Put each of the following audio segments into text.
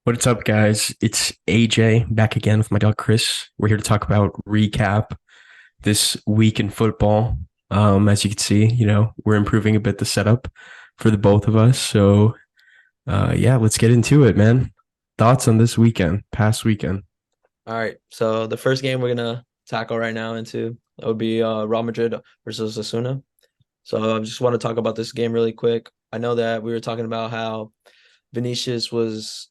What's up, guys? It's AJ back again with my dog Chris. We're here to talk about recap this week in football. As you can see, we're improving a bit the setup for the both of us. So, yeah, let's get into it, man. Thoughts on this weekend, past weekend? All right. So the first game we're gonna tackle right now into that would be Real Madrid versus Osasuna. So I just want to talk about this game really quick. I know that we were talking about how Vinicius was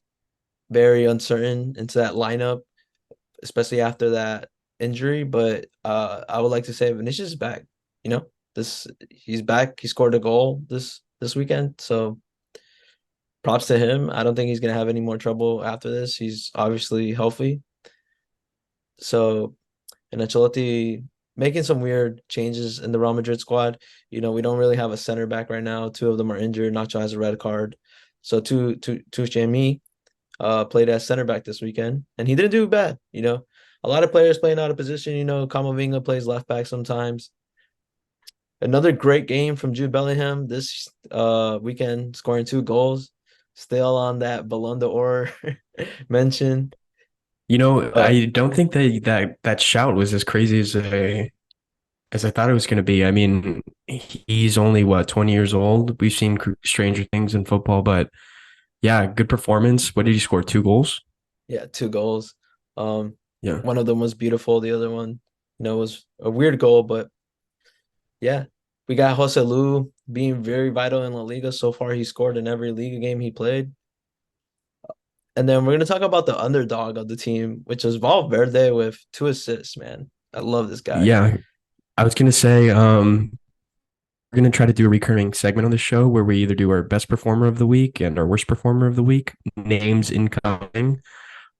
very uncertain into that lineup, especially after that injury. But I would like to say Vinicius is back. You know, this he's back. He scored a goal this weekend. So props to him. I don't think he's gonna have any more trouble after this. He's obviously healthy. So and Ancelotti making some weird changes in the Real Madrid squad. We don't really have a center back right now. Two of them are injured. Nacho has a red card. So Tuchemi played as center back this weekend, and he didn't do bad. A lot of players playing out of position. Camavinga plays left back sometimes. Another great game from Jude Bellingham this weekend, scoring 2 goals. Still on that Ballon d'Or mention. Uh, I don't think that shout was as crazy as I thought it was going to be. I mean, he's only what 20 years old. We've seen stranger things in football, but yeah, good performance. What did he score? Two goals? Yeah, 2 goals. Um, Yeah. one of them was beautiful. The other one, was a weird goal, but yeah, we got Jose Lu being very vital in La Liga. So far, he scored in every Liga game he played. And then we're gonna talk about the underdog of the team, which is Valverde with 2 assists. Man, I love this guy. Yeah, I was gonna say, we're gonna try to do a recurring segment on the show where we either do our best performer of the week and our worst performer of the week, names incoming.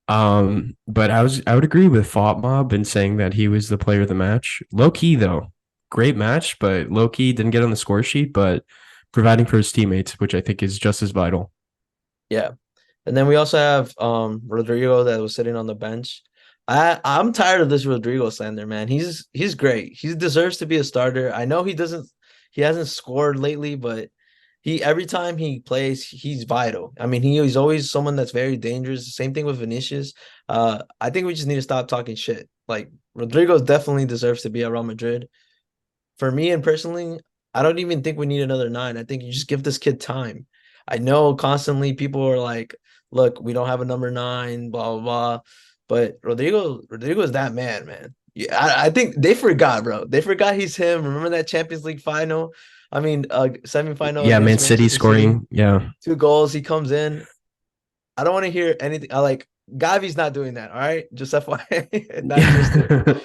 But I would agree with Fought Mob in saying that he was the player of the match. Low key though, great match, but low key didn't get on the score sheet, but providing for his teammates, which I think is just as vital. Yeah. And then we also have Rodrigo that was sitting on the bench. I'm tired of this Rodrigo slander, man. He's great. He deserves to be a starter. I know he hasn't scored lately, but he every time he plays, he's vital. I mean, he's always someone that's very dangerous. Same thing with Vinicius. I think we just need to stop talking shit. Like Rodrigo definitely deserves to be at Real Madrid. For me and personally, I don't even think we need another nine. I think you just give this kid time. I know constantly people are like, look, we don't have a number nine, blah blah blah. But Rodrigo is that man. Yeah, I think they forgot, bro. They forgot he's him. Remember that Champions League final? I mean, semifinal Yeah, Man against City Manchester City. scoring. Yeah. 2 goals. He comes in. I don't want to hear anything. I like Gavi's not doing that. All right, just FYI, not interested.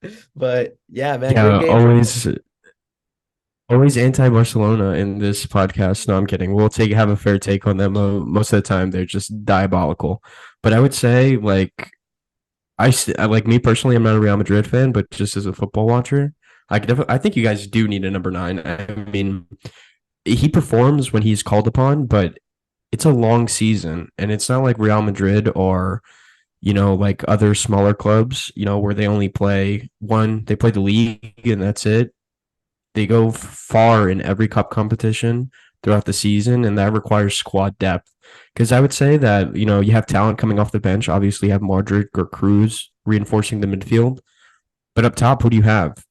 Yeah. But yeah, man, great Yeah, game from him. always anti-Barcelona in this podcast. No, I'm kidding. We'll have a fair take on them. Most of the time, they're just diabolical. But I would say, like me personally, I'm not a Real Madrid fan, but just as a football watcher, I think you guys do need a number nine. I mean, he performs when he's called upon, but it's a long season, and it's not like Real Madrid or like other smaller clubs, where they only play one. They play the league, and that's it. They go far in every cup competition throughout the season, and that requires squad depth. Because I would say that you have talent coming off the bench. Obviously, you have Modric or Cruz reinforcing the midfield, but up top, who do you have?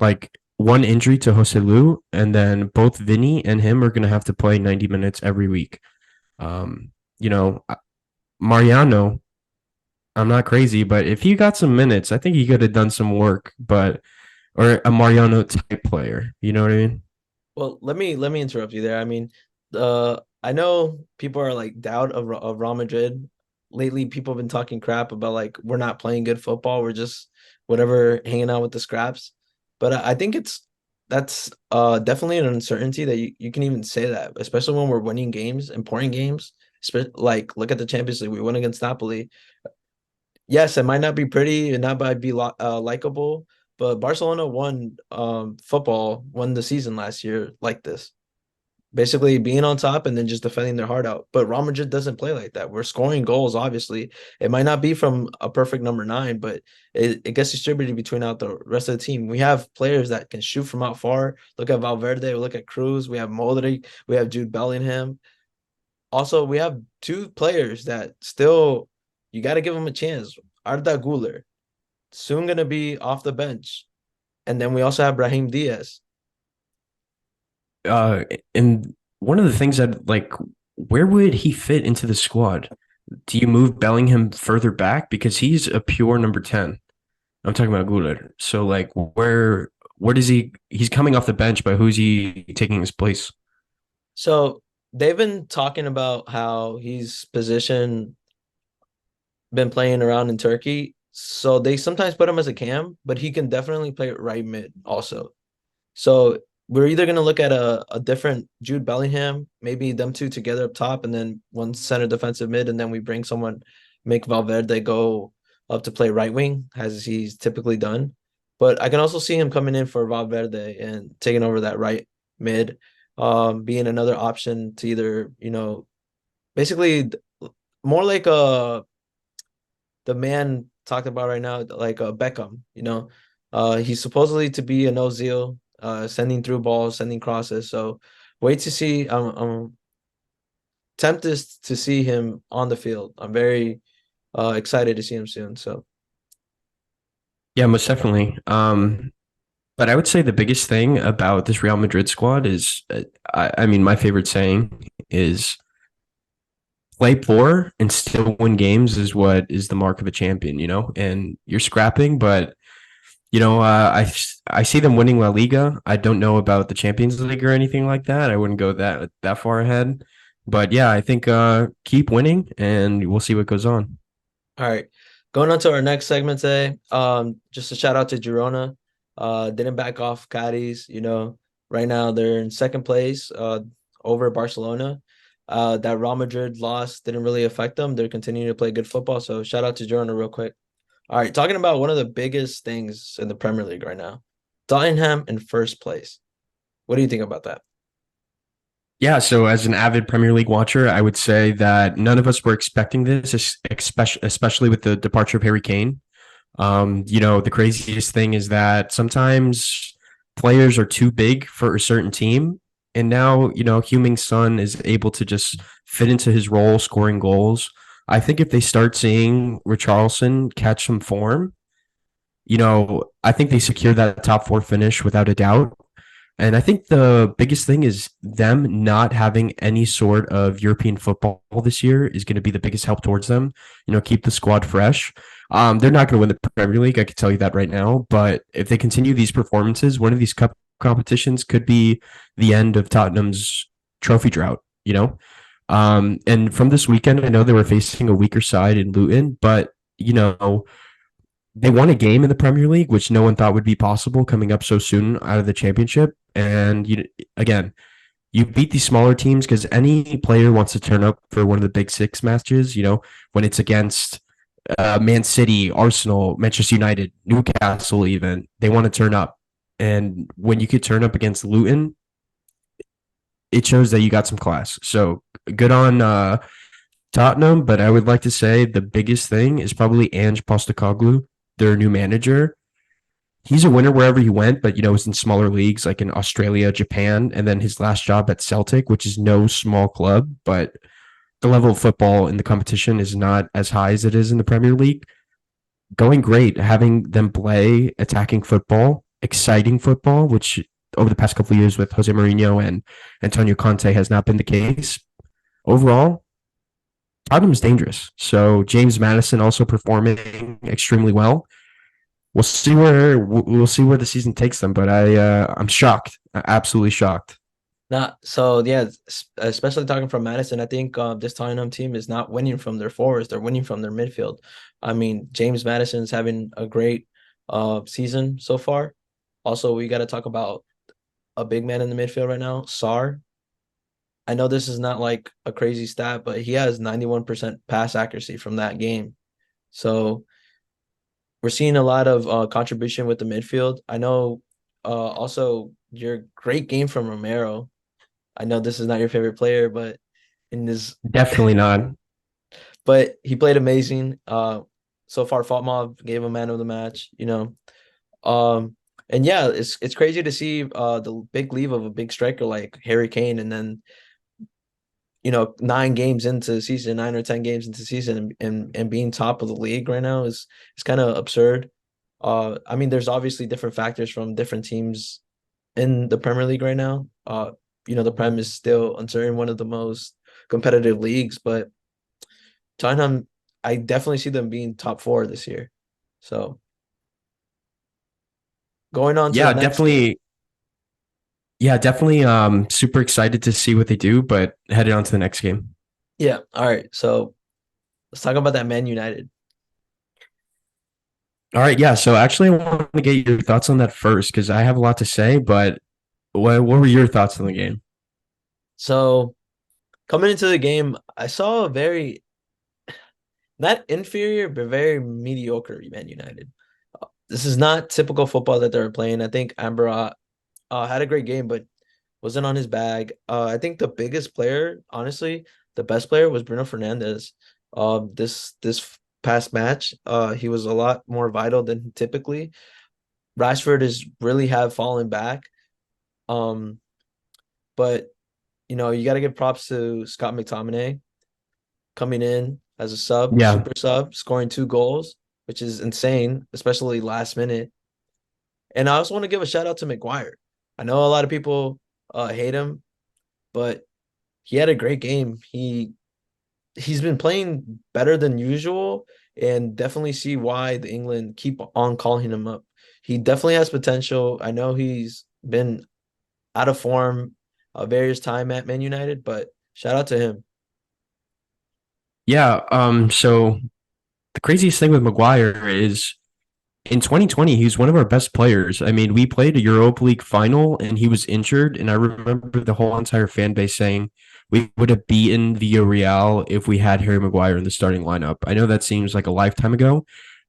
Like one injury to Jose Lu, and then both Vinny and him are going to have to play 90 minutes every week. Um, you know, Mariano, I'm not crazy, but if he got some minutes, I think he could have done some work. But or a Mariano type player, you know what I mean? Well, let me interrupt you there. I mean, I know people are like doubt of Real Madrid. Lately, people have been talking crap about like we're not playing good football. We're just whatever hanging out with the scraps. But I think that's definitely an uncertainty that you can even say that, especially when we're winning games, important games. Like look at the Champions League, we won against Napoli. Yes, it might not be pretty, and not might be likable, but Barcelona won the season last year like this. Basically being on top and then just defending their heart out. But Real Madrid doesn't play like that. We're scoring goals, obviously. It might not be from a perfect number nine, but it gets distributed between out the rest of the team. We have players that can shoot from out far. Look at Valverde, look at Cruz, we have Modric, we have Jude Bellingham. also we have two players that still you got to give them a chance. Arda Güler soon gonna be off the bench, and then we also have Brahim Diaz. Uh, and one of the things that like, where would he fit into the squad? Do you move Bellingham further back because he's a pure number 10? I'm talking about Guler. So like, where does he? He's coming off the bench, but who's he taking his place? So they've been talking about how he's positioned, been playing around in Turkey. So they sometimes put him as a cam, but he can definitely play right mid also. So we're either going to look at a different Jude Bellingham, maybe them two together up top, and then one center defensive mid, and then we bring someone, make Valverde go up to play right wing, as he's typically done. But I can also see him coming in for Valverde and taking over that right mid, being another option to either, basically more like the man talked about right now, like Beckham, he's supposedly to be an Ozil, sending through balls, sending crosses. So wait to see. I'm tempted to see him on the field. I'm very excited to see him soon. So Yeah, most definitely. But I would say the biggest thing about this Real Madrid squad is, I mean, my favorite saying is play poor and still win games is what is the mark of a champion, you know? And you're scrapping, but I see them winning La Liga. I don't know about the Champions League or anything like that. I wouldn't go that far ahead. But yeah, I think keep winning and we'll see what goes on. all right, going on to our next segment today. Just a shout out to Girona. Didn't back off Cadiz. Right now they're in second place. Over Barcelona. That Real Madrid loss didn't really affect them. They're continuing to play good football. So shout out to Girona real quick. All right, talking about one of the biggest things in the Premier League right now, Tottenham in first place. What do you think about that? Yeah, so as an avid Premier League watcher, I would say that none of us were expecting this, especially with the departure of Harry Kane. The craziest thing is that sometimes players are too big for a certain team. And now, Heung-min Son is able to just fit into his role, scoring goals. I think if they start seeing Richarlison catch some form, I think they secure that top four finish without a doubt. And I think the biggest thing is them not having any sort of European football this year is going to be the biggest help towards them. Keep the squad fresh. They're not going to win the Premier League. I can tell you that right now. But if they continue these performances, one of these cup competitions could be the end of Tottenham's trophy drought. And from this weekend, I know they were facing a weaker side in Luton, but they won a game in the Premier League, which no one thought would be possible coming up so soon out of the championship. And again, you beat these smaller teams because any player wants to turn up for one of the big six matches. When it's against Man City, Arsenal, Manchester United, Newcastle, even they want to turn up. And when you could turn up against Luton, it shows that you got some class. So good on Tottenham, but I would like to say the biggest thing is probably Ange Postecoglou, their new manager. He's a winner wherever he went, but it's in smaller leagues like in Australia, Japan, and then his last job at Celtic, which is no small club, but the level of football in the competition is not as high as it is in the Premier League. Going great, having them play attacking football, exciting football, which over the past couple of years with Jose Mourinho and Antonio Conte has not been the case. Overall, Tottenham's dangerous. So James Madison also performing extremely well. We'll see where the season takes them, but I'm shocked, absolutely shocked. Not so, yeah, especially talking from Madison, I think this Tottenham team is not winning from their forwards, they're winning from their midfield. I mean, James Madison's having a great season so far. Also, we got to talk about a big man in the midfield right now, Sar. I know this is not like a crazy stat, but he has 91% pass accuracy from that game. So we're seeing a lot of contribution with the midfield. I know also your great game from Romero. I know this is not your favorite player, but in this, Definitely not. but he played amazing. So far, Fatma gave him man of the match. And yeah, it's crazy to see the big leave of a big striker like Harry Kane, and then nine games into the season, 9 or 10 games into the season, and being top of the league right now is kind of absurd. I mean, there's obviously different factors from different teams in the Premier League right now. The Prem is still uncertain, one of the most competitive leagues, but Tottenham, I definitely see them being top four this year. So going on to the Yeah, next game. definitely. Yeah, definitely. Super excited to see what they do, but headed on to the next game. Yeah. All right. So let's talk about that Man United. All right, yeah. So actually, I want to get your thoughts on that first because I have a lot to say. But what were your thoughts on the game? So coming into the game, I saw a very not inferior, but very mediocre Man United. This is not typical football that they were playing. I think Amber had a great game, but wasn't on his bag. I think the biggest player, honestly, the best player was Bruno Fernandes. This past match, he was a lot more vital than typically. Rashford is really have fallen back. Um, but you got to give props to Scott McTominay coming in as a sub, Yeah, super sub, scoring 2 goals, which is insane, especially last minute. And I also want to give a shout out to Maguire. I know a lot of people hate him, but he had a great game. He's been playing better than usual, and definitely see why the England keep on calling him up. He definitely has potential. I know he's been out of form various time at Man United, but shout out to him. yeah. So the craziest thing with Maguire is in 2020, he was one of our best players. I mean, we played a Europa League final and he was injured. And I remember the whole entire fan base saying we would have beaten Villarreal if we had Harry Maguire in the starting lineup. I know that seems like a lifetime ago,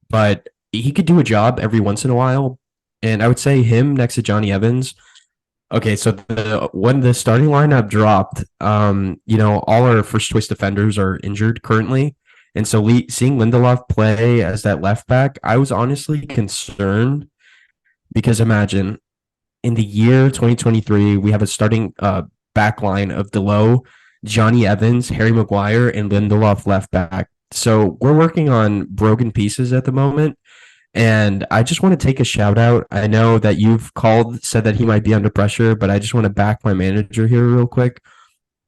but he could do a job every once in a while. And I would say him next to Johnny Evans. Okay, so when the starting lineup dropped, all our first choice defenders are injured currently. And so seeing Lindelof play as that left back, I was honestly concerned because imagine in the year 2023, we have a starting back line of Delo, Johnny Evans, Harry Maguire, and Lindelof left back. So we're working on broken pieces at the moment. And I just want to take a shout out. I know that you've said that he might be under pressure, but I just want to back my manager here real quick.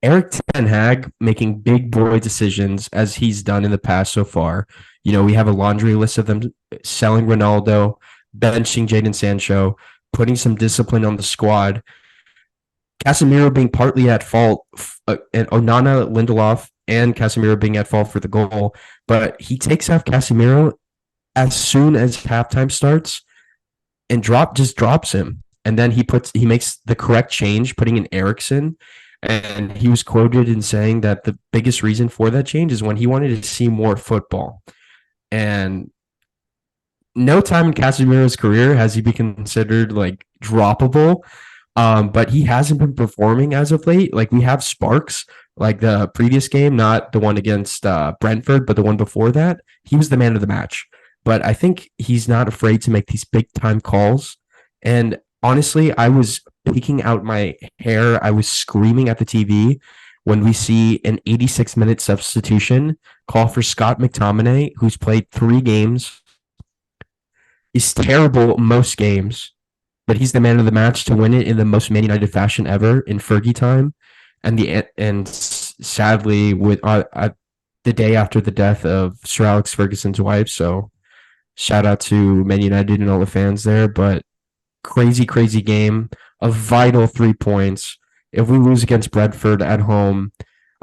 Eric Ten Hag making big boy decisions as he's done in the past so far. We have a laundry list of them selling Ronaldo, benching Jadon Sancho, putting some discipline on the squad. Casemiro being partly at fault, and Onana, Lindelof, and Casemiro being at fault for the goal. But he takes off Casemiro as soon as halftime starts and just drops him. And then he makes the correct change, putting in Ericsson. And he was quoted in saying that the biggest reason for that change is when he wanted to see more football. And no time in Casemiro's career has he been considered like droppable. But he hasn't been performing as of late. Like we have sparks, like the previous game, not the one against Brentford, but the one before that. He was the man of the match. But I think he's not afraid to make these big time calls. And honestly, I was peeking out my hair. I was screaming at the TV when we see an 86-minute substitution call for Scott McTominay, who's played 3 games, is terrible most games, but he's the man of the match to win it in the most Man United fashion ever in Fergie time, and sadly with the day after the death of Sir Alex Ferguson's wife. So shout out to Man United and all the fans there, but crazy, crazy game, a vital 3 points. If we lose against Brentford at home,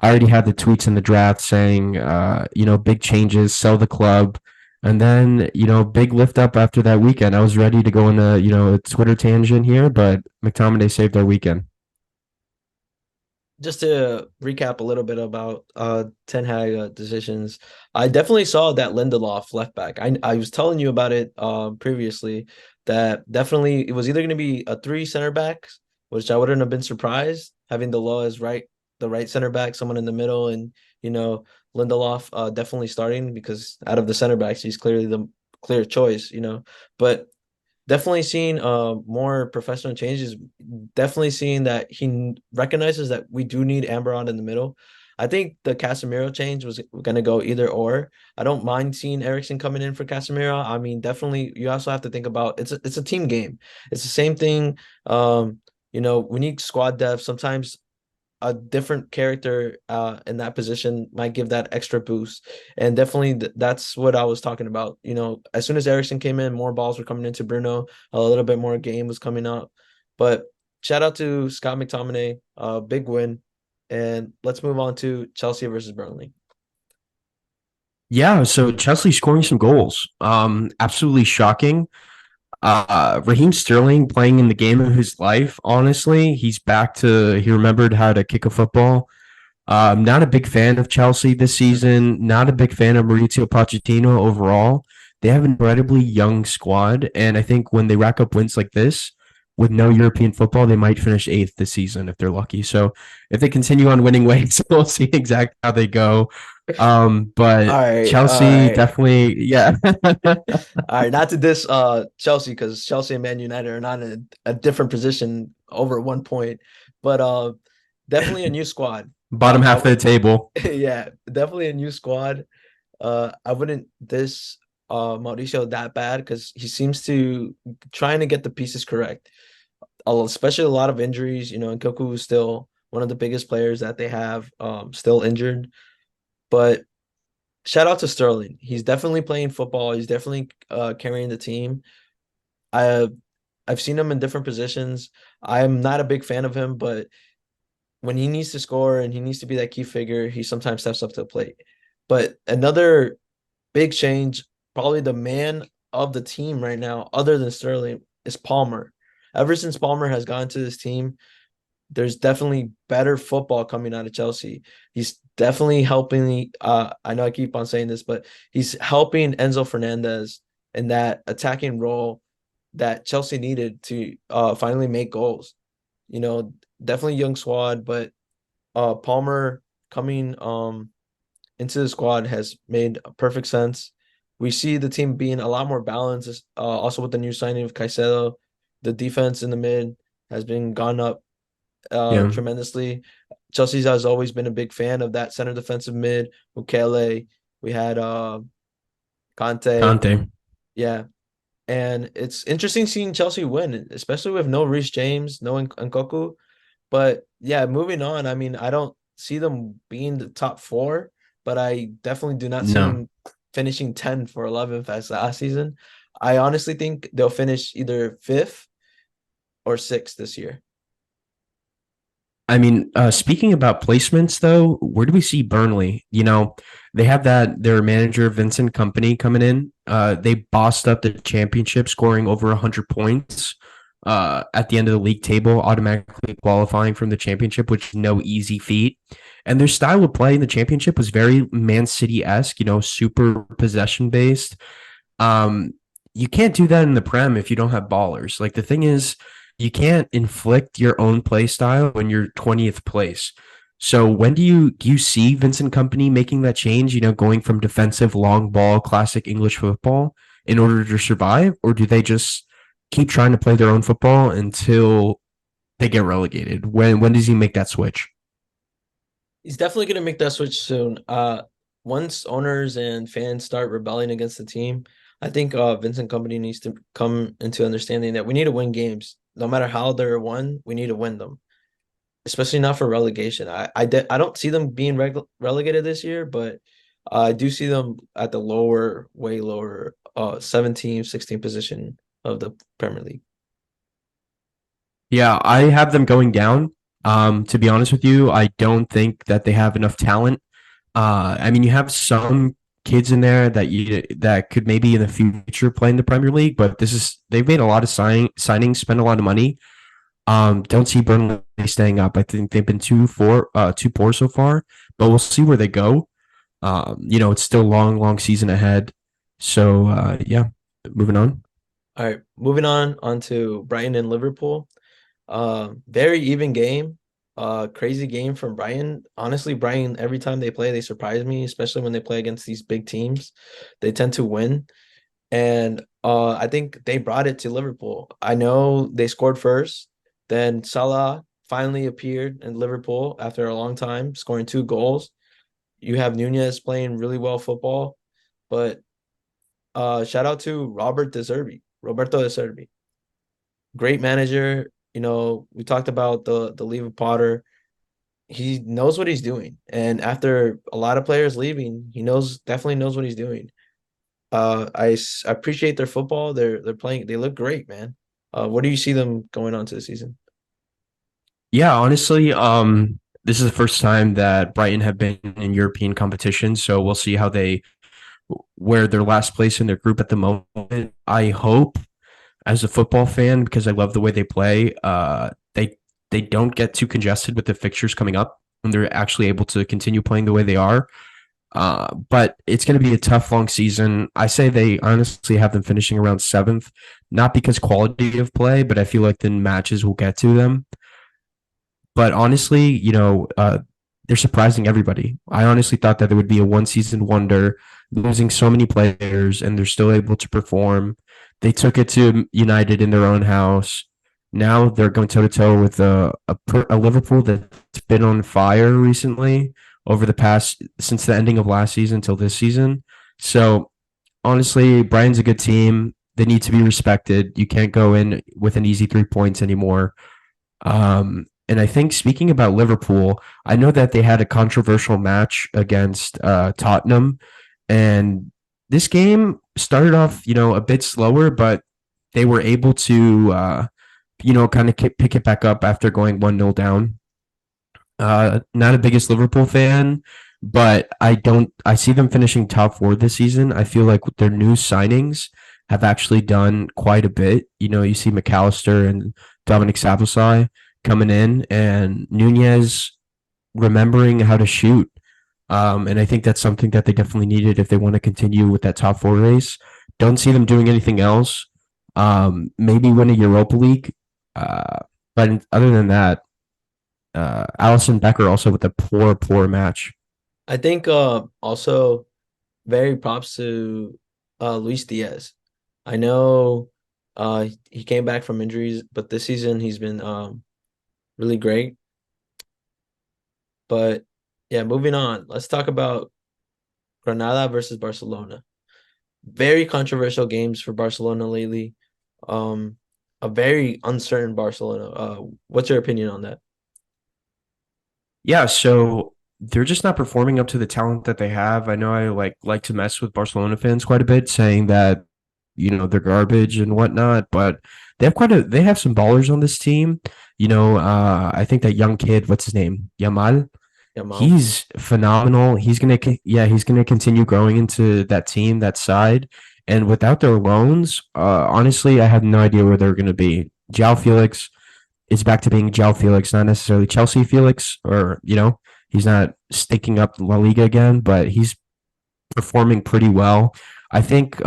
I already had the tweets in the draft saying, big changes, sell the club. And then, big lift up after that weekend. I was ready to go on a Twitter tangent here, but McTominay saved our weekend. Just to recap a little bit about Ten Hag decisions, I definitely saw that Lindelof left back. I was telling you about it previously that definitely it was either going to be a three center backs, which I wouldn't have been surprised having the law as the right center back, someone in the middle, and Lindelof definitely starting because out of the center backs he's clearly the clear choice. But definitely seeing more professional changes. Definitely seeing that he recognizes that we do need Amberon in the middle. I think the Casemiro change was going to go either or. I don't mind seeing Eriksen coming in for Casemiro. I mean, definitely, you also have to think about it's a team game. It's the same thing. We need squad depth. Sometimes a different character in that position might give that extra boost. And definitely that's what I was talking about. As soon as Ericsson came in, more balls were coming into Bruno, a little bit more game was coming up. But shout out to Scott McTominay, big win. And let's move on to Chelsea versus Burnley. Yeah, so Chelsea scoring some goals. Absolutely shocking. Raheem Sterling playing in the game of his life. Honestly, he remembered how to kick a football. Not a big fan of Chelsea this season. Not a big fan of Maurizio Pochettino overall. They have an incredibly young squad, and I think when they rack up wins like this with no European football, they might finish eighth this season if they're lucky. So if they continue on winning ways, we'll see exactly how they go. All But right, all Chelsea right. definitely, yeah. All right, not to diss Chelsea because Chelsea and Man United are not in a different position over 1 point, but definitely a new squad. Bottom I half of would the table. yeah, definitely a new squad. I wouldn't diss Mauricio that bad because he seems to trying to get the pieces correct. Especially a lot of injuries. And Nkoku is still one of the biggest players that they have, still injured. But shout out to Sterling. He's definitely playing football. He's definitely carrying the team. I I've seen him in different positions. I'm not a big fan of him, but when he needs to score and he needs to be that key figure, he sometimes steps up to the plate. But another big change, probably the man of the team right now, other than Sterling, is Palmer. Ever since Palmer has gone to this team, there's definitely better football coming out of Chelsea. He's definitely helping. I know I keep on saying this, but he's helping Enzo Fernandez in that attacking role that Chelsea needed to finally make goals. You know, Definitely young squad, but Palmer coming into the squad has made perfect sense. We see the team being a lot more balanced. Also with the new signing of Caicedo, the defense in the mid has been gone up Yeah. tremendously. Chelsea has always been a big fan of that center defensive mid. Mukele, we had Conte, Conte. yeah, and it's interesting seeing Chelsea win, especially with no Reece James, no Nkoku. But yeah, moving on. I mean, I don't see them being the top four, but I definitely do not see No. them finishing 10 for 11 as last season. I honestly think they'll finish either fifth or sixth this year. I mean, speaking about placements, though, where do we see Burnley? They have their manager Vincent Company coming in. They bossed up the championship, scoring over 100 points at the end of the league table, automatically qualifying from the championship, which is no easy feat. And their style of play in the championship was very Man City esque. Super possession based. Um, you can't do that in the Prem if you don't have ballers. Like the thing is, you can't inflict your own play style when you're 20th place. So when do you see Vincent Company making that change? Going from defensive long ball, classic English football in order to survive, or do they just keep trying to play their own football until they get relegated? When does he make that switch? He's definitely going to make that switch soon. Once owners and fans start rebelling against the team, I think Vincent Company needs to come into understanding that we need to win games. No matter how they're won, we need to win them, especially not for relegation. I don't see them being relegated this year, but I do see them at the lower, way lower, 17, 16 position of the Premier League. Yeah, I have them going down. To be honest with you, I don't think that they have enough talent. I mean, you have some kids in there that could maybe in the future play in the Premier League, but they've made a lot of signings, spent a lot of money. Don't see Burnley staying up. I think they've been too poor so far, but we'll see where they go. It's still a long, long season ahead. So yeah, moving on. All right, moving on to Brighton and Liverpool. Very even game. Crazy game from Brighton. Honestly, Brighton, every time they play, they surprise me, especially when they play against these big teams. They tend to win. And I think they brought it to Liverpool. I know they scored first, then Salah. finally appeared in Liverpool after a long time, scoring 2 goals. You have Nunez playing really well football, but shout out to Roberto De Zerbi, great manager. We talked about the leave of Potter. He knows what he's doing, and after a lot of players leaving, he definitely knows what he's doing. I appreciate their football. They're playing. They look great, man. What do you see them going on to the season? Yeah, honestly, this is the first time that Brighton have been in European competition, so we'll see how they where their last place in their group at the moment. I hope, as a football fan, because I love the way they play, they don't get too congested with the fixtures coming up, and they're actually able to continue playing the way they are. But it's going to be a tough, long season. I say they honestly have them finishing around seventh, not because quality of play, but I feel like the matches will get to them. But honestly, they're surprising everybody. I honestly thought that it would be a one season wonder, losing so many players, and they're still able to perform. They took it to United in their own house. Now they're going toe to toe with a Liverpool that's been on fire recently over the past since the ending of last season till this season. So honestly, Brian's a good team. They need to be respected. You can't go in with an easy 3 points anymore. And I think speaking about Liverpool, I know that they had a controversial match against Tottenham, and this game started off, a bit slower, but they were able to, kind of pick it back up after going 1-0 down. Not a biggest Liverpool fan, but I see them finishing top four this season. I feel like their new signings have actually done quite a bit. You see McAllister and Dominic Szoboszlai coming in, and Nunez remembering how to shoot. And I think that's something that they definitely needed if they want to continue with that top four race. Don't see them doing anything else. Maybe win a Europa League. But other than that, Allison Becker also with a poor match. I think also very props to Luis Diaz. I know he came back from injuries, but this season he's been really great. But yeah, moving on. Let's talk about Granada versus Barcelona. Very controversial games for Barcelona lately. A very uncertain Barcelona. What's your opinion on that? Yeah, so they're just not performing up to the talent that they have. I know I like to mess with Barcelona fans quite a bit, saying that they're garbage and whatnot, but they have some ballers on this team. I think that young kid, what's his name, Yamal, Yamal. he's phenomenal. He's gonna continue growing into that team, that side, and without their loans, honestly, I have no idea where they're gonna be. João Felix is back to being João Felix, not necessarily Chelsea Felix, or he's not sticking up La Liga again, but he's performing pretty well. I think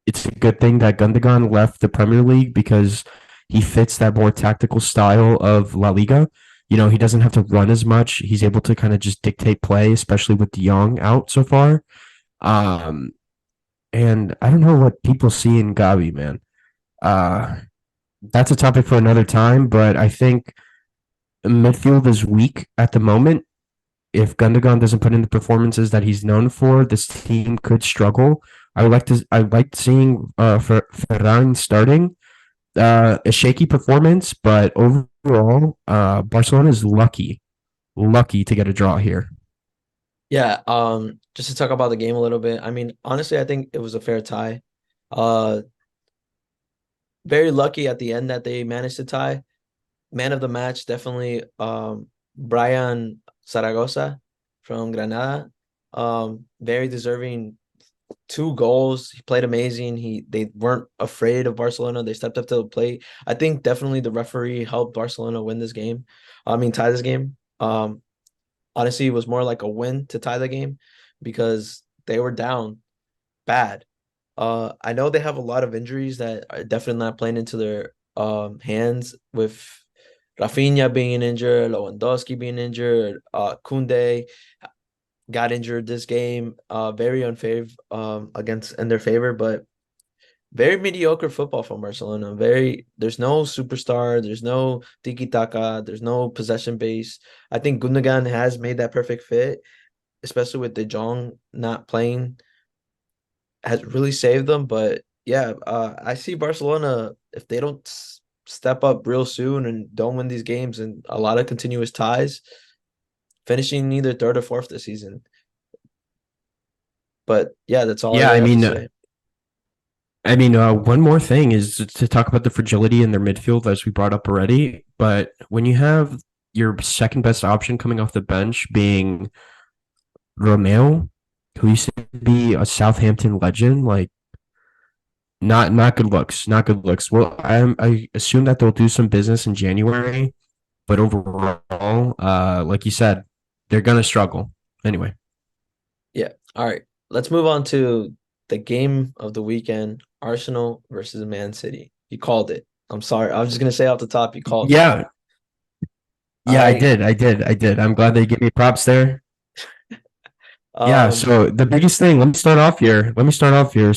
it's a good thing that Gundogan left the Premier League because he fits that more tactical style of La Liga. He doesn't have to run as much. He's able to kind of just dictate play, especially with De Jong out so far. Um, and I don't know what people see in Gavi, man. Uh, that's a topic for another time, but I think midfield is weak at the moment. If Gundogan doesn't put in the performances that he's known for, this team could struggle. I liked seeing Ferran starting. A shaky performance, but overall, Barcelona is lucky to get a draw here. Yeah, just to talk about the game a little bit. I mean, honestly, I think it was a fair tie. Uh, very lucky at the end that they managed to tie. Man of the match, definitely Brian Zaragoza from Granada. Very deserving 2 goals. He played amazing. They weren't afraid of Barcelona. They stepped up to the plate. I think definitely the referee helped Barcelona win this game. I mean, tie this game. Honestly, it was more like a win to tie the game because they were down bad. I know they have a lot of injuries that are definitely not playing into their hands with Rafinha being injured, Lewandowski being injured, Kunde got injured this game. Very unfair against in their favor, but very mediocre football from Barcelona. There's no superstar, there's no tiki taka, there's no possession base. I think Gundogan has made that perfect fit, especially with De Jong not playing, has really saved them. But yeah, I see Barcelona if they don't step up real soon and don't win these games and a lot of continuous ties, finishing either third or fourth this season. But yeah, that's all I Yeah, really have to say. one more thing is to talk about the fragility in their midfield, as we brought up already. But when you have your second best option coming off the bench being Romeo, who used to be a Southampton legend, like not good looks, not good looks. Well, I assume that they'll do some business in January, but overall, like you said, they're gonna struggle anyway. Yeah. All right. Let's move on to the game of the weekend, Arsenal versus Man City. You called it. I'm sorry. I was just gonna say off the top, you called it. Yeah, yeah, I I did, I did. I'm glad they give me props there. Yeah, um so the biggest thing, let me start off here. Let me start off here.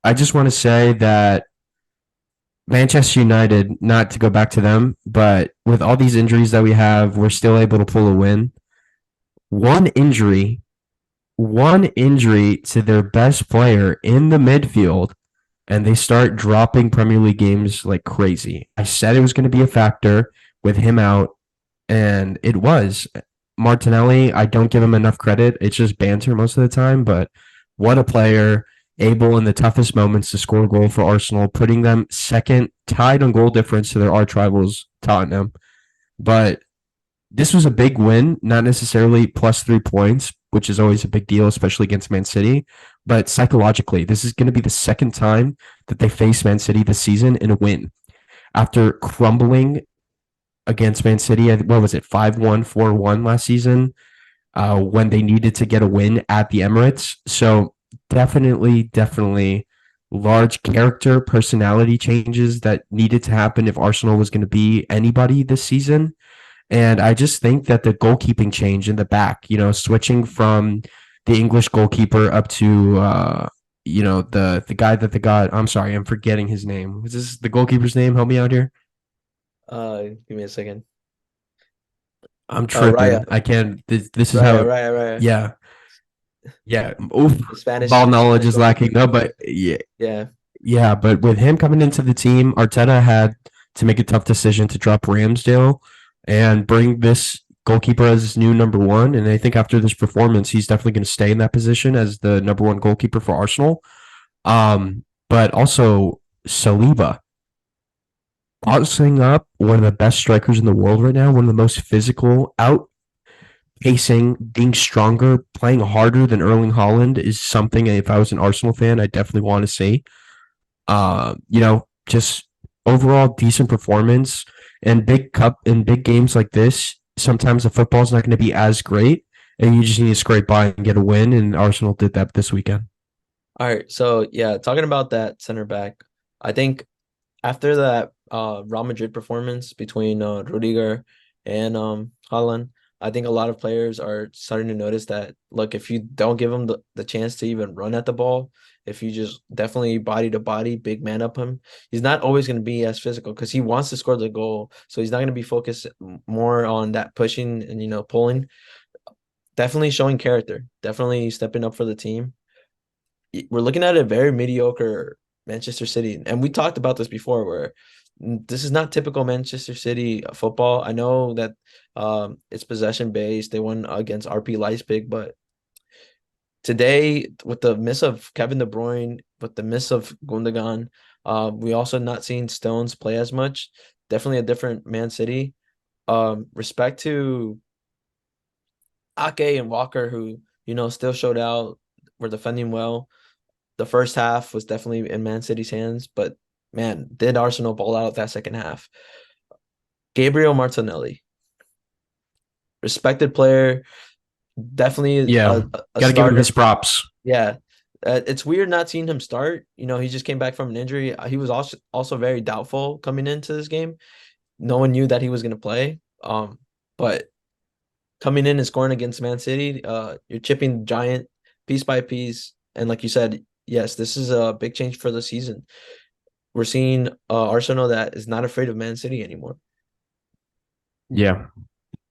I just want to say that Manchester United, not to go back to them, but with all these injuries that we have, we're still able to pull a win. One injury, one injury to their best player in the midfield, and they start dropping Premier League games like crazy. I said it was going to be a factor with him out, and it was. Martinelli, I don't give him enough credit. It's just banter most of the time, but what a player, able in the toughest moments to score a goal for Arsenal, putting them second, tied on goal difference to their arch rivals, Tottenham. But this was a big win, not necessarily plus 3 points, which is always a big deal, especially against Man City. But psychologically, this is going to be the second time that they face Man City this season in a win. After crumbling against Man City, what was it, 5-1, 4-1 last season, when they needed to get a win at the Emirates. So definitely large character personality changes that needed to happen if Arsenal was going to be anybody this season. And I just think that the goalkeeping change in the back, switching from the English goalkeeper up to the guy that they got. I'm sorry, I'm forgetting his name. Is this the goalkeeper's name? Help me out here. give me a second. I'm Raya. tripping. I can't. This is Raya, how. Raya, Raya. Yeah, yeah. Oof. The Ball knowledge Spanish is lacking. goalkeeper. No, but yeah, Yeah. yeah. But with him coming into the team, Arteta had to make a tough decision to drop Ramsdale and bring this goalkeeper as his new number one. And I think after this performance, he's definitely going to stay in that position as the number one goalkeeper for Arsenal. But also Saliba, bossing up one of the best strikers in the world right now, one of the most physical, outpacing, being stronger, playing harder than Erling Haaland is something. If I was an Arsenal fan, I definitely want to see. Just overall decent performance and big games like this. Sometimes the football's not going to be as great, and you just need to scrape by and get a win. And Arsenal did that this weekend. All right. So yeah, talking about that center back, I think after that Real Madrid performance between Rudiger and Haaland, I think a lot of players are starting to notice that look, if you don't give him the chance to even run at the ball, if you just definitely body to body, big man up him, he's not always going to be as physical because he wants to score the goal. So he's not going to be focused more on that pushing and pulling. Definitely showing character, definitely stepping up for the team. We're looking at a very mediocre Manchester City, and we talked about this before, where this is not typical Manchester City football. I know that it's possession based. They won against RP Leipzig, but today with the miss of Kevin De Bruyne, with the miss of Gundogan, we also not seen Stones play as much. Definitely a different Man City. Respect to Ake and Walker, who still showed out. Were defending well. The first half was definitely in Man City's hands, but man, did Arsenal ball out that second half? Gabriel Martinelli, respected player, definitely Yeah, a got to give him starter. his props. Yeah, it's weird not seeing him start. He just came back from an injury. He was also very doubtful coming into this game. No one knew that he was going to play. But coming in and scoring against Man City, you're chipping giant piece by piece, and like you said, yes, this is a big change for the season. We're seeing Arsenal that is not afraid of Man City anymore. Yeah,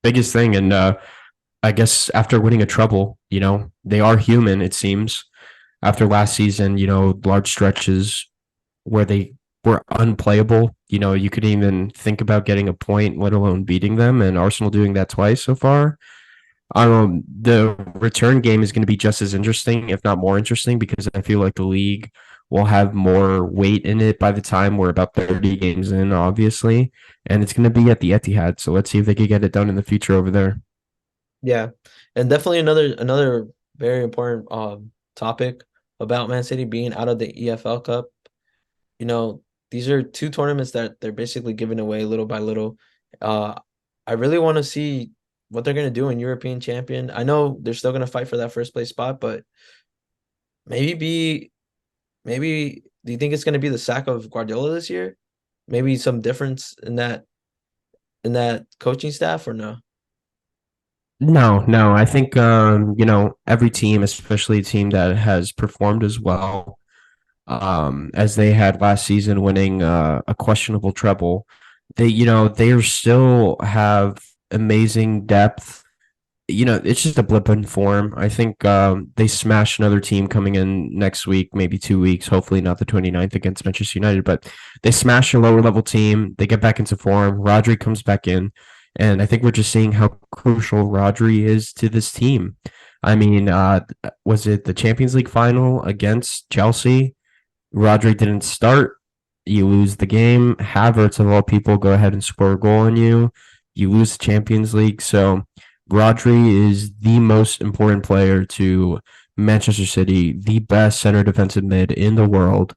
biggest thing. And I guess after winning a treble, they are human, it seems. After last season, large stretches where they were unplayable. You couldn't even think about getting a point, let alone beating them. And Arsenal doing that twice so far. The return game is going to be just as interesting, if not more interesting, because I feel like the league will have more weight in it by the time we're about 30 games in, obviously. And it's going to be at the Etihad. So let's see if they could get it done in the future over there. Yeah, and definitely another very important topic about Man City being out of the EFL Cup. You know, these are two tournaments that they're basically giving away little by little. Uh, I really want to see what they're gonna do in European Champion. I know they're still gonna fight for that first place spot, but maybe be maybe do you think it's gonna be the sack of Guardiola this year? Maybe some difference in that coaching staff or no? No, no. I think every team, especially a team that has performed as well as they had last season, winning a questionable treble, they are still have amazing depth. It's just a blip in form. I think they smash another team coming in next week, maybe 2 weeks, hopefully not the 29th against Manchester United, but they smash a lower level team. They get back into form. Rodri comes back in. And I think we're just seeing how crucial Rodri is to this team. I mean, was it the Champions League final against Chelsea? Rodri didn't start. You lose the game. Havertz, of all people, go ahead and score a goal on you. You lose the Champions League. So Rodri is the most important player to Manchester City, the best center defensive mid in the world,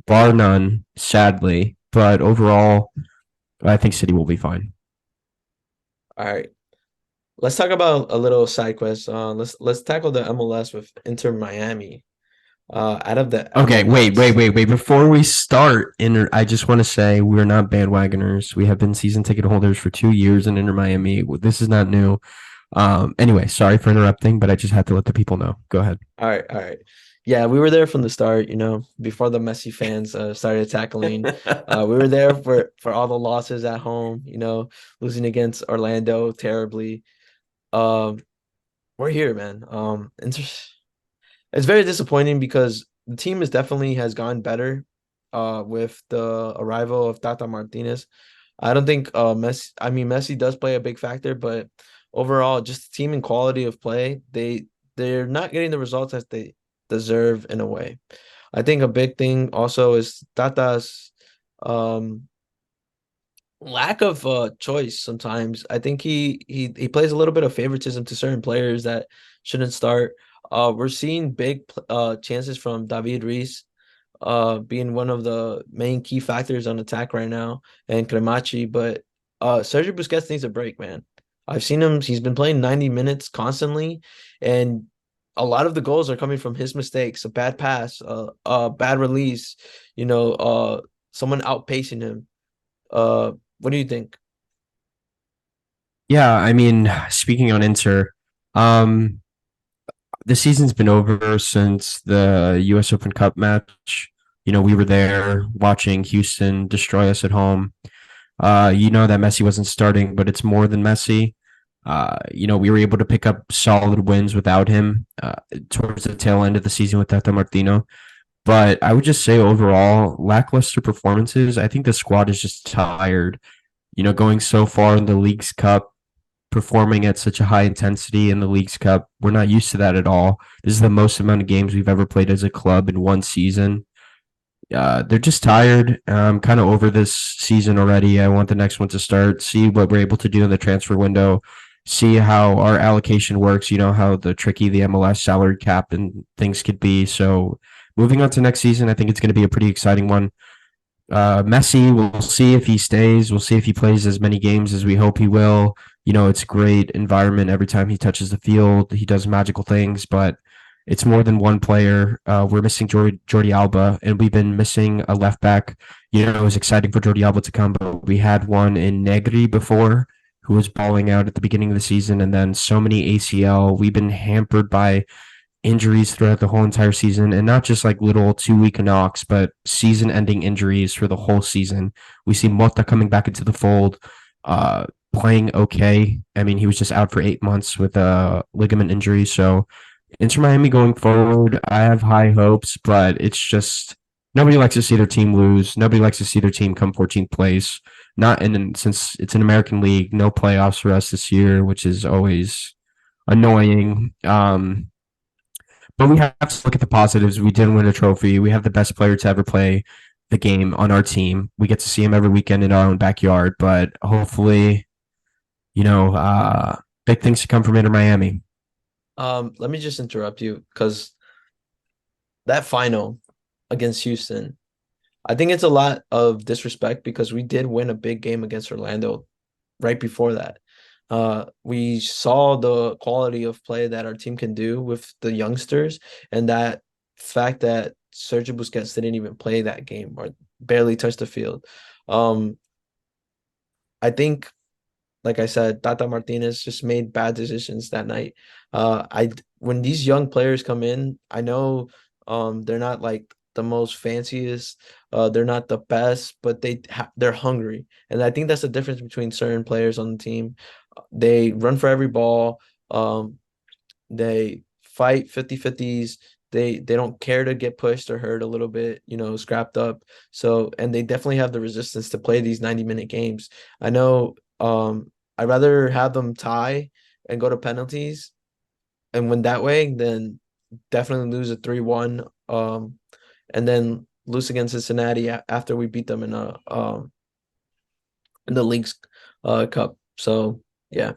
bar none, sadly. But overall, I think City will be fine. All right. Let's talk about a little side quest. Let's tackle the MLS with Inter Miami. Out of the Okay, wait, wait, MLS. wait, wait. Before we start, I just want to say we're not bandwagoners. We have been season ticket holders for 2 years in Inter Miami. This is not new. Anyway, sorry for interrupting, but I just had to let the people know. Go ahead. All right, all right. Yeah, we were there from the start, before the Messi fans started tackling. We were there for all the losses at home, losing against Orlando terribly. Um, we're here, man. It's very disappointing because the team is definitely has gone better with the arrival of Tata Martinez. I don't think Messi does play a big factor, but overall just the team and quality of play, they're not getting the results that they deserve in a way. I think a big thing also is Tata's um lack of choice sometimes. I think he plays a little bit of favoritism to certain players that shouldn't start. We're seeing big chances from David Reese being one of the main key factors on attack right now, and Cremachi, but Sergio Busquets needs a break, man. I've seen him, he's been playing 90 minutes constantly, and a lot of the goals are coming from his mistakes, a bad pass, a bad release, someone outpacing him. Uh, what do you think? Yeah, I mean, speaking on Inter, um, the season's been over since the U.S. Open Cup match. We were there watching Houston destroy us at home. That Messi wasn't starting, but it's more than Messi. We were able to pick up solid wins without him towards the tail end of the season with Tata Martino. But I would just say overall, lackluster performances. I think the squad is just tired. Going so far in the League's Cup, performing at such a high intensity in the League's Cup, we're not used to that at all. This is the most amount of games we've ever played as a club in one season. They're just tired. I'm kind of over this season already. I want the next one to start, see what we're able to do in the transfer window, see how our allocation works, how the tricky the MLS salary cap and things could be. So moving on to next season, I think it's going to be a pretty exciting one. Messi, we'll see if he stays. We'll see if he plays as many games as we hope he will. It's a great environment every time he touches the field. He does magical things, but it's more than one player. We're missing Jordi Alba, and we've been missing a left back. It was exciting for Jordi Alba to come, but we had one in Negri before who was balling out at the beginning of the season, and then so many ACL. We've been hampered by injuries throughout the whole entire season, and not just like little 2 week knocks, but season ending injuries for the whole season. We see Mota coming back into the fold, uh, playing okay. I mean, he was just out for 8 months with a ligament injury. So Inter Miami going forward, I have high hopes, but it's just nobody likes to see their team lose. Nobody likes to see their team come 14th place. Not in since it's an American league, no playoffs for us this year, which is always annoying. But we have to look at the positives. We did win a trophy. We have the best player to ever play the game on our team. We get to see him every weekend in our own backyard. But hopefully, you know, big things to come from Inter Miami. Let me just interrupt you because that final against Houston, I think it's a lot of disrespect because we did win a big game against Orlando right before that. We saw the quality of play that our team can do with the youngsters, and that fact that Sergio Busquets didn't even play that game or barely touched the field. Um, I think, like I said, Tata Martinez just made bad decisions that night. I when these young players come in, I know they're not like the most fanciest, they're not the best, but they're hungry, and I think that's the difference between certain players on the team. They run for every ball. They fight 50-50s. They don't care to get pushed or hurt a little bit, scrapped up. So, and they definitely have the resistance to play these 90-minute games. I know I'd rather have them tie and go to penalties and win that way than definitely lose a 3-1 and then lose against Cincinnati after we beat them in the league's cup. So, yeah.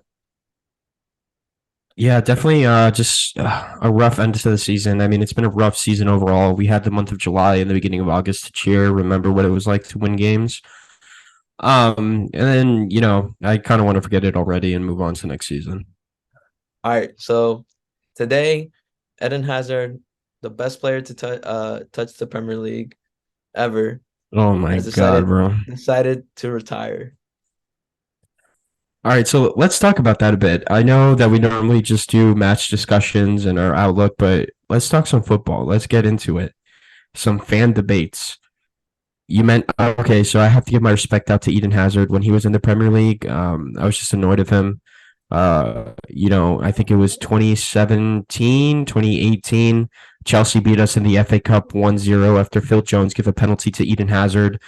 Yeah, definitely just a rough end to the season. I mean, it's been a rough season overall. We had the month of July and the beginning of August to cheer, remember what it was like to win games. And then, I kind of want to forget it already and move on to next season. All right, so today, Eden Hazard, the best player to touch the Premier League ever, Oh my has God, bro. decided to retire. All right, so let's talk about that a bit. I know that we normally just do match discussions and our outlook, but let's talk some football. Let's get into it. Some fan debates. You meant okay, so I have to give my respect out to Eden Hazard when he was in the Premier League. I was just annoyed of him. I think it was 2017, 2018. Chelsea beat us in the FA Cup 1-0 after Phil Jones gave a penalty to Eden Hazard.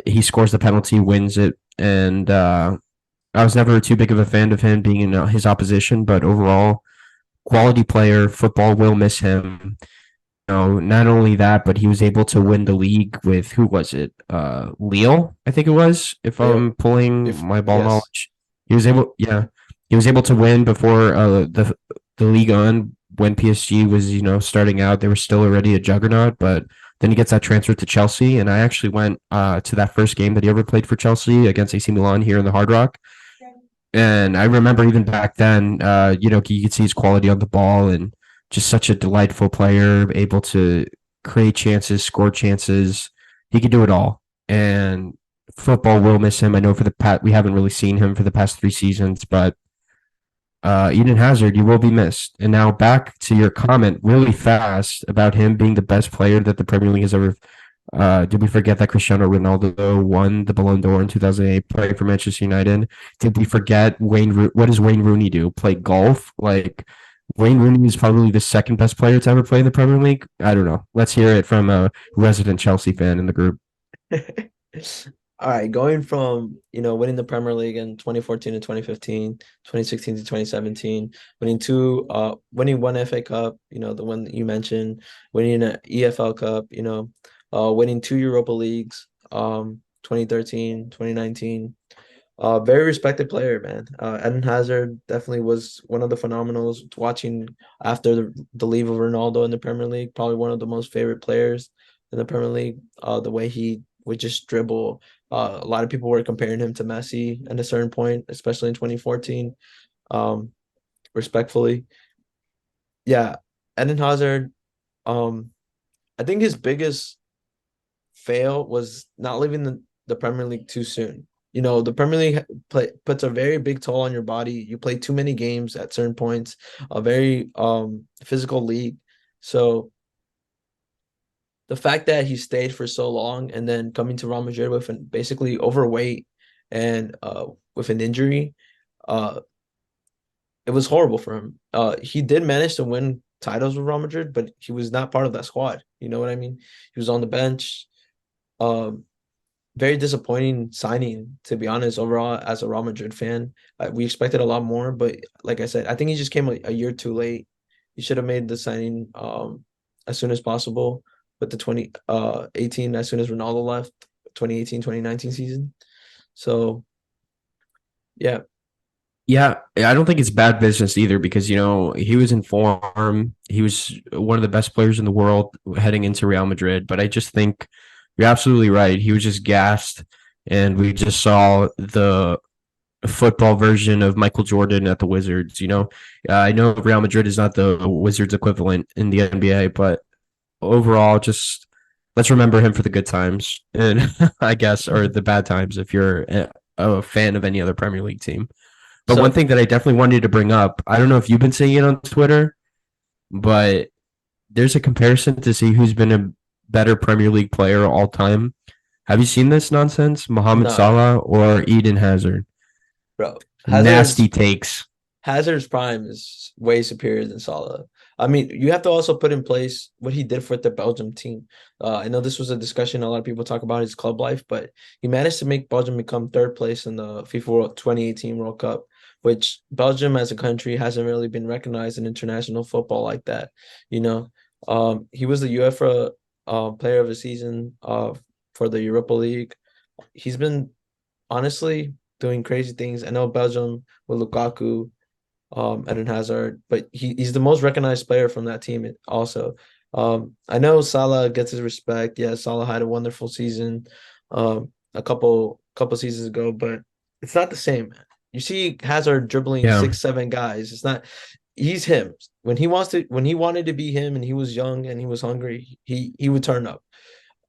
He scores the penalty, wins it, and I was never too big of a fan of him being in his opposition, but overall, quality player. Football will miss him. Not only that, but he was able to win the league with who was it? Lille, I think it was. If Leo, I'm pulling if my ball yes, knowledge, yeah, he was able to win before the league on when PSG was starting out. They were still already a juggernaut, but then he gets that transfer to Chelsea, and I actually went to that first game that he ever played for Chelsea against AC Milan here in the Hard Rock. And I remember even back then, you could see his quality on the ball and just such a delightful player, able to create chances, score chances. He could do it all. And football will miss him. I know we haven't really seen him for the past 3 seasons, but Eden Hazard, you will be missed. And now back to your comment really fast about him being the best player that the Premier League has ever. Did we forget that Cristiano Ronaldo won the Ballon d'Or in 2008, playing for Manchester United? Did we forget what does Wayne Rooney do? Play golf? Like Wayne Rooney is probably the second best player to ever play in the Premier League. I don't know. Let's hear it from a resident Chelsea fan in the group. All right, going from, winning the Premier League in 2014 to 2015, 2016 to 2017, winning one FA Cup, the one that you mentioned, winning an EFL Cup, winning two Europa Leagues, 2013, 2019. Very respected player, man. Eden Hazard definitely was one of the phenomenals watching after the leave of Ronaldo in the Premier League. Probably one of the most favorite players in the Premier League. The way he would just dribble. A lot of people were comparing him to Messi at a certain point, especially in 2014. Um, Respectfully, yeah, Eden Hazard. Um, I think his biggest fail was not leaving the Premier League too soon. the Premier League puts a very big toll on your body. You play too many games at certain points, a very physical league. So the fact that he stayed for so long and then coming to Real Madrid with an basically overweight and with an injury, uh, it was horrible for him. He did manage to win titles with Real Madrid, but he was not part of that squad. You know what I mean? He was on the bench. Um, Very disappointing signing, to be honest, overall as a Real Madrid fan. We expected a lot more, but like I said, I think he just came a year too late. He should have made the signing as soon as possible with the 2018 as soon as Ronaldo left, 2018-2019 season. So yeah, Yeah, I don't think it's bad business either because, he was in form. He was one of the best players in the world heading into Real Madrid. But I just think you're absolutely right. He was just gassed, and we just saw the football version of Michael Jordan at the Wizards. I know Real Madrid is not the Wizards equivalent in the NBA, but overall, just let's remember him for the good times, and I guess, or the bad times if you're a fan of any other Premier League team. But one so thing that I definitely wanted to bring up, I don't know if you've been seeing it on Twitter, but there's a comparison to see who's been a better Premier League player all time. Have you seen this nonsense? Mohamed no, Salah or Eden Hazard? bro. Nasty takes. Hazard's prime is way superior than Salah. I mean, you have to also put in place what he did for the Belgium team. I know this was a discussion a lot of people talk about his club life, but he managed to make Belgium become third place in the FIFA 2018 World Cup, which Belgium as a country hasn't really been recognized in international football like that. You know, he was the UEFA Player of the Season for the Europa League. He's been honestly doing crazy things. I know Belgium with Lukaku, Eden Hazard, but he's the most recognized player from that team also. I know Salah gets his respect. Yeah, Salah had a wonderful season a couple seasons ago, but it's not the same, man. You see Hazard dribbling Yeah. 6, 7 guys. It's not he's him. When he wanted to be him and he was young and he was hungry, he would turn up.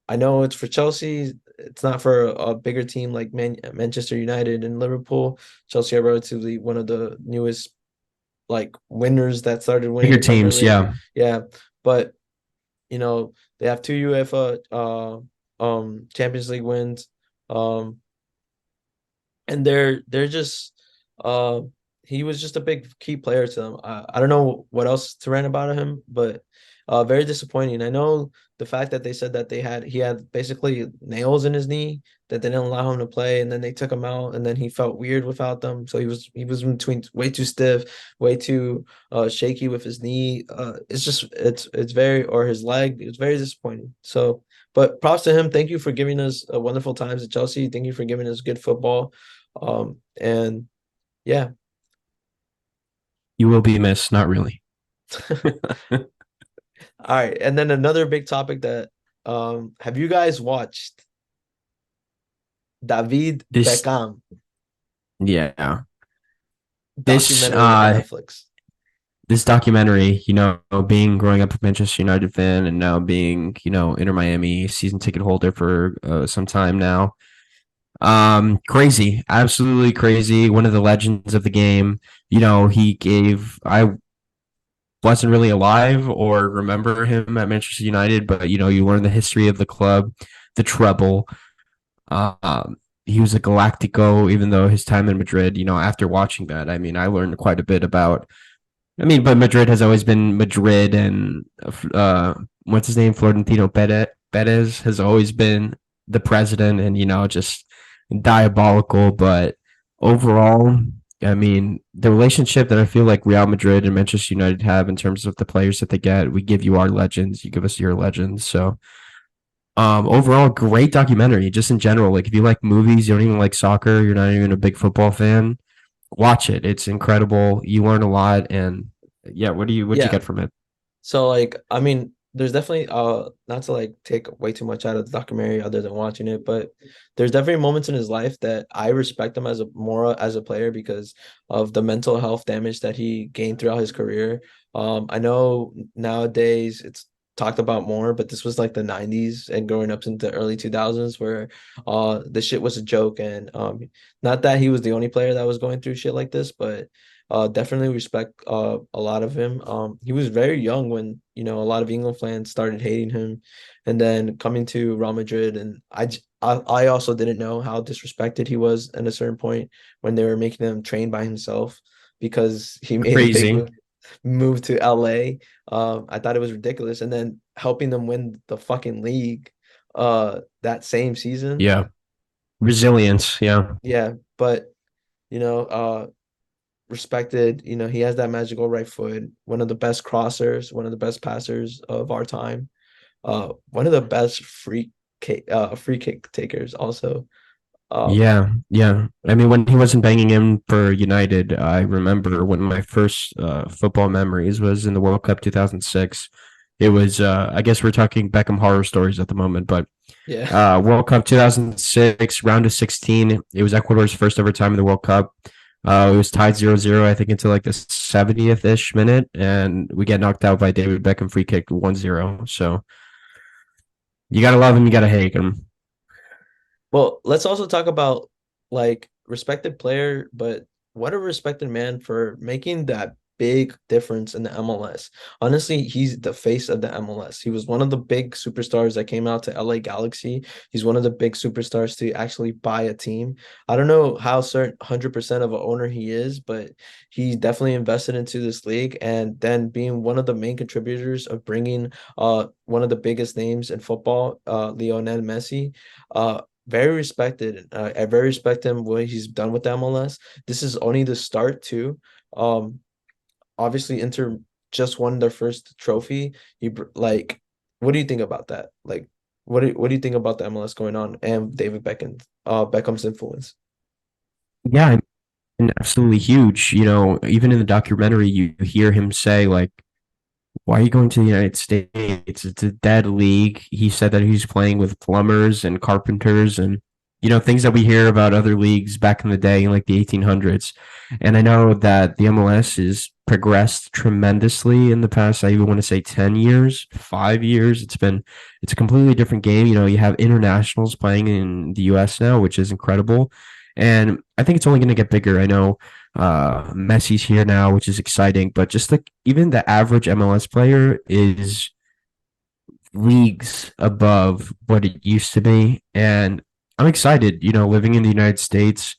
I know it's for Chelsea. It's not for a bigger team like Manchester United and Liverpool. Chelsea are relatively one of the newest like winners that started winning Bigger the Premier teams, League. yeah. Yeah, but they have two UEFA Champions League wins. Um and they're just uh he was just a big key player to them. I don't know what else to rant about him, but very disappointing. I know the fact that they said that he had basically nails in his knee that they didn't allow him to play, and then they took him out, and then he felt weird without them. So he was in between way too stiff, way too shaky with his knee. It's very or his leg. It's very disappointing. So, but props to him. Thank you for giving us wonderful times at Chelsea. Thank you for giving us good football. And yeah. You will be missed. Not really. All right. And then another big topic that have you guys watched David This, Beckham yeah. This, documentary on Netflix? this documentary, being growing up a Manchester United fan and now being, Inter Miami season ticket holder for some time now. Crazy, absolutely crazy. One of the legends of the game. I wasn't really alive or remember him at Manchester United, but you learn the history of the club, the treble. He was a Galactico, even though his time in Madrid, after watching that, I mean, I learned quite a bit about. But Madrid has always been Madrid, and what's his name, Florentino Perez has always been the president, and just diabolical. But overall, the relationship that I feel like Real Madrid and Manchester United have in terms of the players that they get, we give you our legends, you give us your legends. So, overall, great documentary. Just in general, like if you like movies, you don't even like soccer, you're not even a big football fan, watch it. It's incredible. You learn a lot, and yeah, what'd you Yeah. get from it? So like I mean, there's definitely not to like take way too much out of the documentary other than watching it, but there's definitely moments in his life that I respect him as a more as a player because of the mental health damage that he gained throughout his career. I know nowadays talked about more, but this was like the 90s and growing up into the early 2000s where the shit was a joke. And not that he was the only player that was going through shit like this, but definitely respect a lot of him. He was very young when, a lot of England fans started hating him, and then coming to Real Madrid. And I also didn't know how disrespected he was at a certain point when they were making him train by himself because he made a big Crazy. move to LA. I thought it was ridiculous. And then helping them win the fucking league that same season. Yeah. Resilience. Yeah. Yeah, but you know, uh respected, he has that magical right foot, one of the best crossers, one of the best passers of our time. One of the best free kick takers also. Um Yeah, yeah. I mean, when he wasn't banging in for United, I remember one of my first football memories was in the World Cup 2006. It was, I guess we're talking Beckham horror stories at the moment, but yeah. World Cup 2006, round of 16. It was Ecuador's first ever time in the World Cup. It was tied 0-0, I think, until like the 70th-ish minute, and we get knocked out by David Beckham free kick 1-0. So you gotta love him, you gotta hate him. Well, let's also talk about like respected player, but what a respected man for making that big difference in the MLS. Honestly, he's the face of the MLS. He was one of the big superstars that came out to LA Galaxy. He's one of the big superstars to actually buy a team. I don't know how certain 100% of an owner he is, but he definitely invested into this league, and then being one of the main contributors of bringing one of the biggest names in football, Lionel Messi. Very respected. I very respect him what he's done with the MLS. This is only the start too. Um, Obviously Inter just won their first trophy. Like, what do you think about that? Like, what do you think about the MLS going on and David Beckham's influence? Yeah, and absolutely huge. Even in the documentary, you hear him say like, "Why are you going to the United States? It's a dead league." He said that he's playing with plumbers and carpenters and things that we hear about other leagues back in the day in like the 1800s. And I know that the MLS has progressed tremendously in the past. I even want to say 10 years, 5 years. It's a completely different game. You have internationals playing in the US now, which is incredible. And I think it's only going to get bigger. I know Messi's here now, which is exciting, but just like even the average MLS player is leagues above what it used to be. And I'm excited, living in the United States,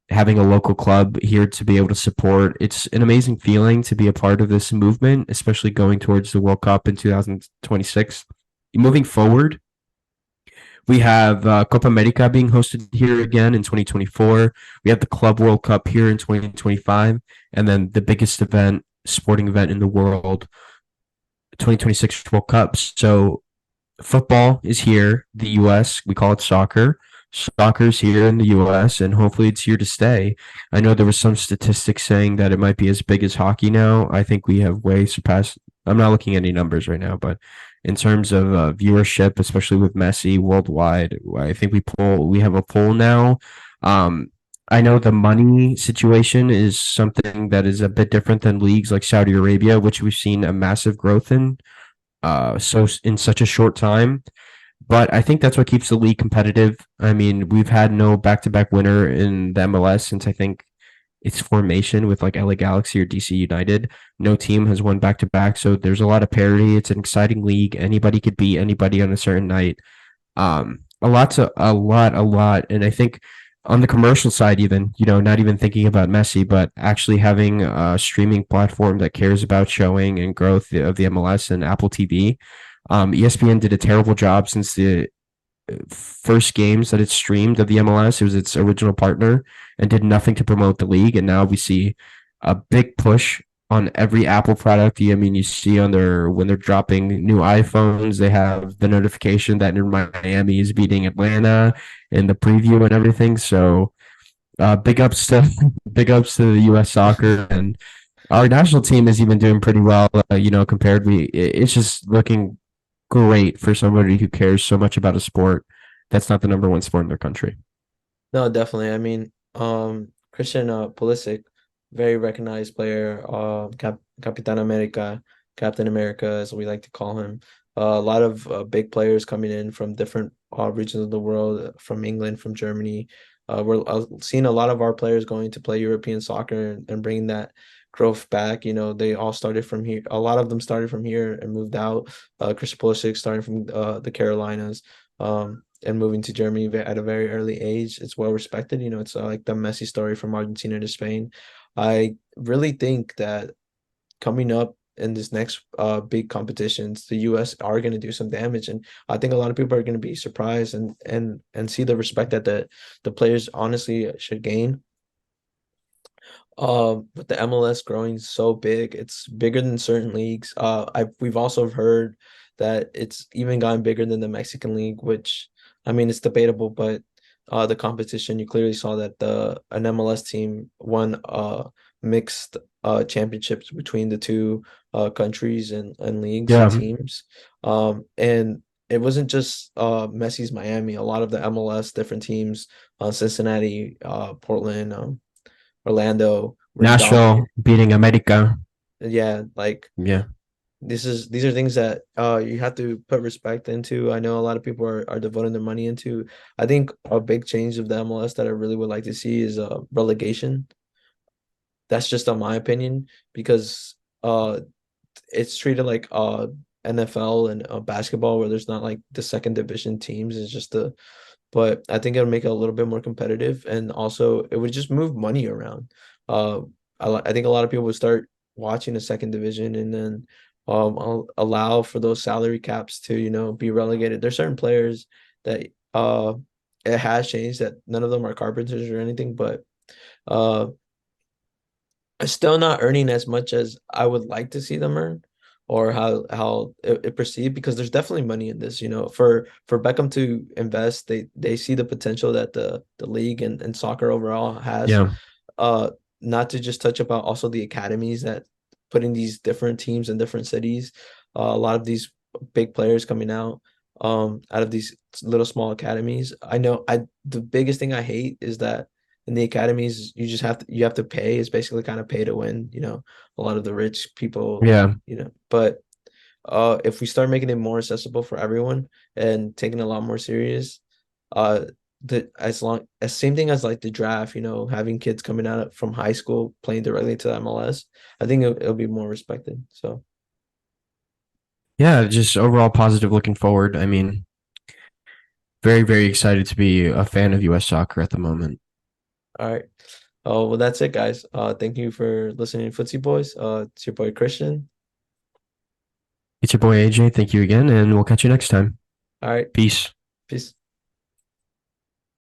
having a local club here to be able to support. It's an amazing feeling to be a part of this movement, especially going towards the World Cup in 2026. Moving forward, we have Copa America being hosted here again in 2024. We have the Club World Cup here in 2025. And then the biggest sporting event in the world, 2026 World Cup. So football is here, the US. We call it soccer. Soccer's here in the US, and hopefully it's here to stay. I know there was some statistics saying that it might be as big as hockey now. I think we have way surpassed. I'm not looking at any numbers right now, but in terms of viewership, especially with Messi worldwide, I think we have a poll now. Um, I know the money situation is something that is a bit different than leagues like Saudi Arabia, which we've seen a massive growth in so in such a short time. But I think that's what keeps the league competitive. I mean, we've had no back-to-back winner in the MLS since I think its formation with like LA Galaxy or DC United. No team has won back-to-back, so there's a lot of parity. It's an exciting league. Anybody could beat anybody on a certain night. A lot, and I think on the commercial side, even not even thinking about Messi, but actually having a streaming platform that cares about showing and growth of the MLS and Apple TV. ESPN did a terrible job since the first games that it streamed of the MLS. It was its original partner and did nothing to promote the league. And now we see a big push on every Apple product. I mean, you see on their when they're dropping new iPhones, they have the notification that Miami is beating Atlanta in the preview and everything. So big ups to big ups to the U.S. soccer, and our national team is even doing pretty well. Compared it's just looking great for somebody who cares so much about a sport that's not the number one sport in their country. No, definitely. I mean, Christian Pulisic, very recognized player, Capitan America, Captain America, as we like to call him. A lot of big players coming in from different regions of the world, from England, from Germany. We're seeing a lot of our players going to play European soccer and bringing that growth back. You know, they all started from here. A lot of them started from here and moved out. Chris Pulisic starting from the Carolinas, and moving to Germany at a very early age. It's well respected. You know, it's like the Messi story from Argentina to Spain. I really think that coming up in this next big competitions, the US are going to do some damage, and I think a lot of people are going to be surprised and see the respect that the players honestly should gain. With the MLS growing so big, it's bigger than certain leagues. We've also heard that it's even gotten bigger than the Mexican League, which I mean it's debatable, but the competition you clearly saw that the an MLS team won mixed championships between the two countries and leagues and Yeah. teams. And it wasn't just Messi's Miami. A lot of the MLS different teams, Cincinnati, Portland, Orlando were Nashville dominated. beating America. Yeah, like Yeah. these are things that you have to put respect into. I know a lot of people are devoting their money into. I think a big change of the MLS that I really would like to see is relegation. That's just on my opinion because uh it's treated like NFL and basketball where there's not like the second division teams. It's just the but I think it'll make it a little bit more competitive, and also it would just move money around. Uh, I think a lot of people would start watching the second division, and then allow for those salary caps to be relegated. There's certain players that it has changed that none of them are carpenters or anything, but uh still not earning as much as I would like to see them earn, or how it perceived, because there's definitely money in this. For Beckham to invest, they see the potential that the league and soccer overall has. Yeah. Uh, Not to just touch about also the academies that putting these different teams in different cities. A lot of these big players coming out of these little small academies. I know I the biggest thing I hate is that in the academies you have to pay. It's basically kind of pay to win. A lot of the rich people, Yeah. but if we start making it more accessible for everyone and taking it a lot more serious, uh the as long as same thing as like the draft, having kids coming out from high school playing directly to MLS, I think it'll be more respected. So Yeah. Just overall positive looking forward. I mean, very, very excited to be a fan of US soccer at the moment. all right. Oh, well, that's it, guys. Thank you for listening to Footsy Boys. It's your boy Christian. It's your boy AJ. Thank you again, and we'll catch you next time. All right. Peace. Peace.